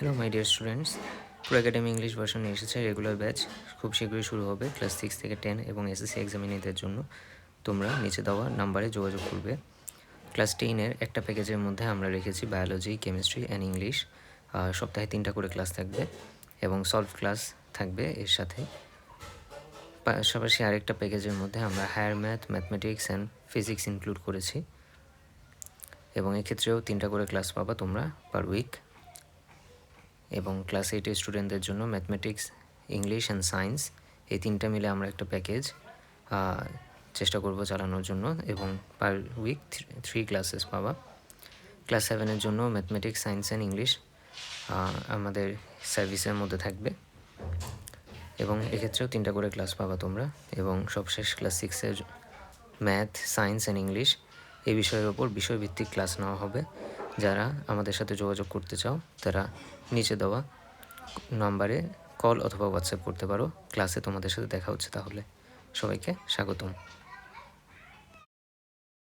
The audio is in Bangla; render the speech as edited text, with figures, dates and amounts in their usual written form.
হ্যালো মাই ডিয়ার স্টুডেন্টস, পুরো একাডেমি ইংলিশ ভার্সন এসেছে রেগুলার ব্যাচ খুব শীঘ্রই শুরু হবে। ক্লাস 6 থেকে 10 এবং এসএসসি এক্সামিনেদের জন্য তোমরা নিচে দেওয়া নাম্বারে যোগাযোগ করবে। ক্লাস 10-এর একটা প্যাকেজের মধ্যে আমরা রেখেছি বায়োলজি, কেমিস্ট্রি অ্যান্ড ইংলিশ। সপ্তাহে 3টা করে ক্লাস থাকবে এবং সলভ ক্লাস থাকবে এর সাথে। পাশাপাশি আরেকটা প্যাকেজের মধ্যে আমরা higher math, mathematics and physics include করেছি এবং এক্ষেত্রেও 3টা করে ক্লাস পাবা তোমরা পার উইক। এবং ক্লাস 8-এর স্টুডেন্টদের জন্য ম্যাথমেটিক্স, ইংলিশ অ্যান্ড সায়েন্স এই 3টা মিলে আমরা একটা প্যাকেজ চেষ্টা করব চালানোর জন্য এবং পার উইক 3 ক্লাসেস পাবা। ক্লাস 7-এর জন্য ম্যাথমেটিক্স, সায়েন্স অ্যান্ড ইংলিশ আমাদের সার্ভিসের মধ্যে থাকবে এবং এক্ষেত্রেও 3টা করে ক্লাস পাবা তোমরা। এবং সবশেষ ক্লাস 6-এর ম্যাথ, সায়েন্স অ্যান্ড ইংলিশ এই বিষয়ের ওপর বিষয়ভিত্তিক ক্লাস নেওয়া হবে। যারা আমাদের সাথে যোগাযোগ করতে চাও তারা নিচে দেওয়া নাম্বারে কল অথবা হোয়াটসঅ্যাপ করতে পারো। ক্লাসে তোমাদের সাথে দেখা হচ্ছে তাহলে। সবাইকে স্বাগতম।